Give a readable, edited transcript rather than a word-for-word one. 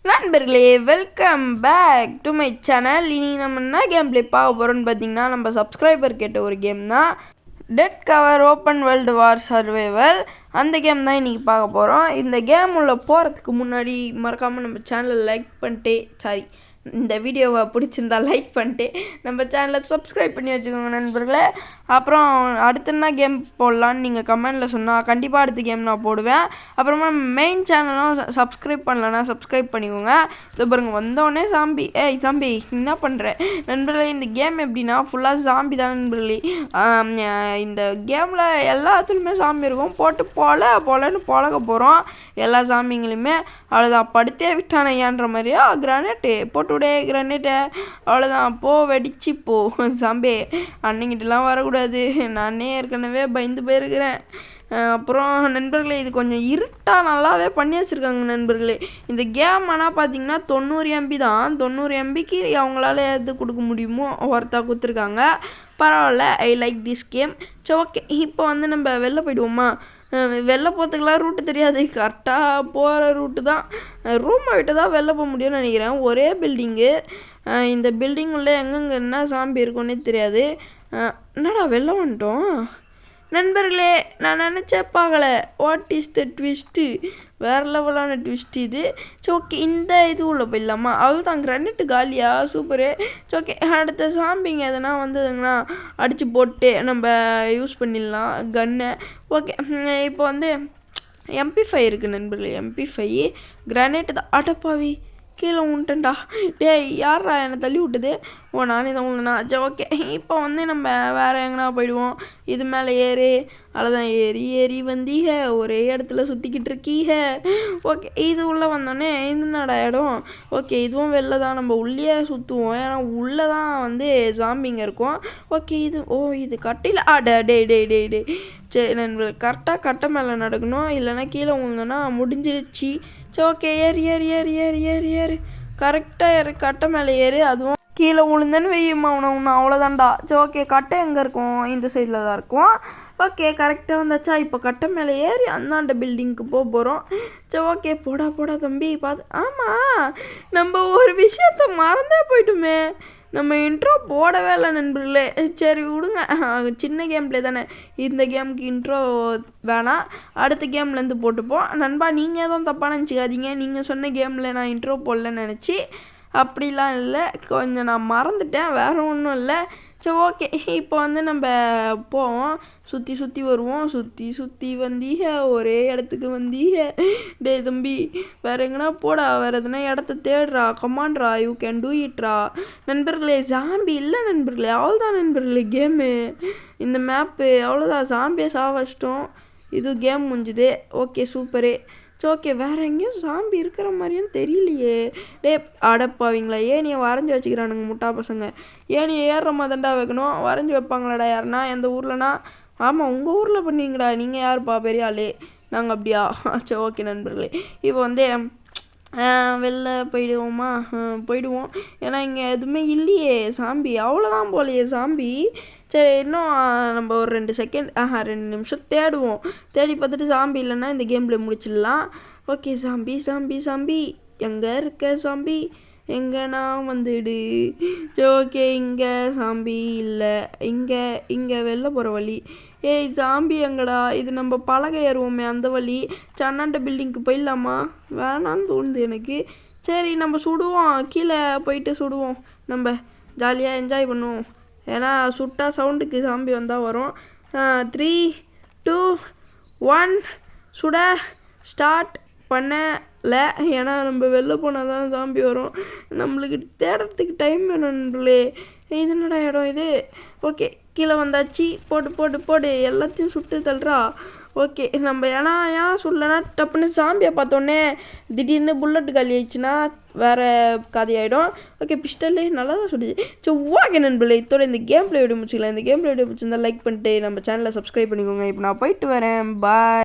நண்பர்களே, welcome back to my channel. இனி நம்ம என்ன கேம் பிளே பார்க்க போகிறோன்னு பார்த்தீங்கன்னா, நம்ம சப்ஸ்கிரைபர் கேட்ட ஒரு கேம் தான். Dead cover open world war survival. அந்த கேம் தான் இன்றைக்கி பார்க்க போகிறோம். இந்த கேம் உள்ள போகிறதுக்கு முன்னாடி மறக்காமல் நம்ம சேனலை லைக் பண்ணிட்டு இந்த வீடியோவை பிடிச்சிருந்தா லைக் பண்ணிட்டு நம்ம சேனலை சப்ஸ்கிரைப் பண்ணி வச்சுக்கோங்க நண்பர்களே. அப்புறம் அடுத்து என்ன கேம் போடலான்னு நீங்கள் கமெண்டில் சொன்னால் கண்டிப்பாக அடுத்த கேம் நான் போடுவேன். அப்புறமா மெயின் சேனலும் சப்ஸ்கிரைப் பண்ணலன்னா சப்ஸ்கிரைப் பண்ணிக்கோங்க. இது பாருங்க, வந்தோடனே சாம்பி. சாம்பி என்ன பண்ணுறேன் நண்பர்களே? இந்த கேம் எப்படின்னா ஃபுல்லாக சாம்பி தான் நண்பர்களே. இந்த கேமில் எல்லாத்துலேயுமே சாம்பி இருக்கும். போட்டு போலன்னு பழக போகிறோம் எல்லா சாம்பிங்களையுமே. அவ்வளோதான், படுத்தே விட்டானையான்ற மாதிரியா கிரானைட்டு போட்டு விடே கிரானைட்டை. அவ்வளோதான், வெடிச்சு போ சாம்பி. அன்னைங்கிட்டலாம் வரக்கூடாது, நானே ஏற்கனவே பயந்து போயிருக்கிறேன். அப்புறம் நண்பர்களே, இது கொஞ்சம் இருட்டாக நல்லாவே பண்ணி வச்சுருக்காங்க நண்பர்களே. இந்த கேம் ஆனால் பார்த்தீங்கன்னா 90 MB தான். 90 MBக்கு அவங்களால எது கொடுக்க முடியுமோ ஒருத்தா கொடுத்துருக்காங்க. பரவாயில்ல, ஐ லைக் திஸ் கேம். சரி, ஓகே. இப்போ வந்து நம்ம வெளில போய்டுவோமா? வெளில போகிறதுக்கெலாம் ரூட்டு தெரியாது, கரெக்டாக போகிற ரூட்டு தான். ரூமை விட்டு தான் வெளில போக முடியும்னு நினைக்கிறேன். ஒரே பில்டிங்கு. இந்த பில்டிங் உள்ளே எங்கெங்கே என்ன சாம்பி இருக்குன்னே தெரியாது. என்னடா வெளில வந்துட்டோம் நண்பர்களே. நான் நினச்சேன் பார்க்கலை. What is the twist? வேறு லெவலான ட்விஸ்ட் இது. ஸோ ஓகே, இந்த இது உள்ள போயிடலாமா? அவள் தான் கிரானைட்டு காலியா, சூப்பரு. ஸோ ஓகே, அடுத்த சாம்பிங்க எதுனா வந்ததுங்கன்னா அடித்து போட்டு நம்ம யூஸ் பண்ணிடலாம் கன்னை. ஓகே, இப்போ வந்து MP5 இருக்குது நண்பர்களே. MP5 கிரானைட்டு தான். அடப்பாவி, கீழே உண்டுண்டா. யாரா என்னை தள்ளி விட்டுது? நானே தான் உண்டுண்ணா. சரி, ஓகே. இப்போ வந்து நம்ம வேறு எங்கன்னா போயிடுவோம். இது மேலே ஏறு. அவ்வளோதான், ஏறி வந்தீங்க, ஒரே இடத்துல சுற்றிக்கிட்டு இருக்கீங்க. ஓகே, இது உள்ளே வந்தோடனே இது என்னடா இடம்? ஓகே, இதுவும் வெளில தான், நம்ம உள்ளே சுற்றுவோம். ஏன்னா உள்ளே தான் வந்து ஜாம்பிங்க இருக்கும். ஓகே, இது கட்டையில் டே. சரி நண்பர்கள், கரெக்டாக கட்டை மேலே நடக்கணும், இல்லைன்னா கீழே விழுந்தோன்னா முடிஞ்சிருச்சு. சரி, ஓகே, ஏறு. கரெக்டாக ஏறு, கட்டை மேலே ஏறு. அதுவும் கீழே விழுந்தேன்னு வெய்யுமா உன்னை அவ்வளோதான்டா. சரி, ஓகே. கட்டை எங்கே இருக்கும்? இந்த சைடில் தான் இருக்கும். ஓகே, கரெக்டாக வந்தாச்சா? இப்போ கட்டை மேலே ஏறி அந்தாண்ட பில்டிங்க்கு போகிறோம். சரி, ஓகே. போடா தம்பி, பார்த்து. ஆமாம், நம்ம ஒரு விஷயத்த மறந்தே போயிட்டுமே. நம்ம இன்ட்ரோ போடவே இல்லை நண்பர்களே. சரி விடுங்க, சின்ன கேம் பிளே தானே. இந்த கேமுக்கு இன்ட்ரோ வேணாம், அடுத்த கேம்லேருந்து போட்டுப்போம். நண்பா, நீங்கள் எதுவும் தப்பாக நினச்சிக்காதீங்க. நீங்கள் சொன்ன கேமில் நான் இன்ட்ரோ போடலன்னு நினச்சி அப்படிலாம் இல்லை, கொஞ்சம் நான் மறந்துட்டேன், வேறு ஒன்றும் இல்லை. சரி, ஓகே. இப்போ வந்து நம்ம போவோம், சுற்றி வருவோம். சுற்றி வந்தீங்க, ஒரே இடத்துக்கு வந்தீங்க. டே தம்பி, வேறு எங்கன்னா போடா, வேறு எதுனா இடத்த தேடுறா. கமாண்ட்ரா, யூ கேன் டூ இட்ரா. நண்பர்களே, ஜாம்பி இல்லை நண்பர்களே, அவ்வளோதான் நண்பர்களே கேமு. இந்த மேப்பு அவ்வளோதான், ஜாம்பியை சாவச்சிட்டோம். இது கேம் முடிஞ்சுது. Okay, super. ஸோ ஓகே, வேறு எங்கேயும் சாம்பி இருக்கிற மாதிரியும் தெரியலையே. அடப்பாவீங்களா, ஏனியை வரைஞ்சி வச்சுக்கிறானுங்க முட்டா பசங்க. ஏனியை ஏறுற மாதிரிடா வைக்கணும், வரைஞ்சி வைப்பாங்களாடா யாருன்னா எந்த ஊர்லனா? ஆமாம், உங்கள் ஊரில் பண்ணுவீங்களா? நீங்கள் யாருப்பா பெரிய ஆளு? நாங்கள் அப்படியா? சரி, ஓகே நண்பர்களே. இப்போ வந்து வெளில போயிடுவோம். ஏன்னா இங்கே எதுவுமே இல்லையே சாம்பி, அவ்வளோதான் போலையே சாம்பி. சரி, இன்னும் நம்ம ஒரு 2 நிமிஷம் தேடுவோம். தேடி பார்த்துட்டு சாம்பி இல்லைன்னா இந்த கேமில் முடிச்சிடலாம். ஓகே, சாம்பி எங்கே இருக்க சாம்பி? எங்கன்னா வந்துடு. சரி, ஓகே. இங்கே சாம்பி இல்லை. இங்கே வெளில போகிற வழி. சாம்பி எங்கடா? இது நம்ம பலகை ஏறுவோமே அந்த வழி. சன்னாண்ட பில்டிங்க்கு போயிடலாமா? வேணான்னு தோணுது எனக்கு. சரி, நம்ம சுடுவோம், கீழே போயிட்டு சுடுவோம். நம்ம ஜாலியாக என்ஜாய் பண்ணுவோம். ஏன்னா சுட்டா சவுண்டுக்கு சாம்பி வந்தால் வரும். 3, 2, 1 சுட ஸ்டார்ட் பண்ணலை. ஏன்னா நம்ம வெளில போனால் தான் சாம்பி வரும். நம்மளுக்கு தேடுறதுக்கு டைம் வேணும் நண்பர்களே. இது என்னடா இடம் இது? ஓகே, கீழே வந்தாச்சு. போடு எல்லாத்தையும் சுட்டு தள்ளுறா. ஓகே, நம்ம ஏன் சொல்லலைன்னா டப்புன்னு சாம்பியை பார்த்தோன்னே திடீர்னு புல்லட் காலி ஆயிடுச்சுன்னா வேறு கதையாயிடும். ஓகே, பிஸ்டல் நல்லா தான் சொல்லுது. ஸோ ஓகே நண்பர்களே, இதோட இந்த கேம் பிளே வீடியோ முடிச்சிக்கலாம். இந்த கேம் பிளே வீடியோ பிடிச்சிருந்தா லைக் பண்ணிட்டு நம்ம சேனலை சப்ஸ்கிரைப் பண்ணிக்கோங்க. இப்போ நான் போயிட்டு வரேன். பாய்.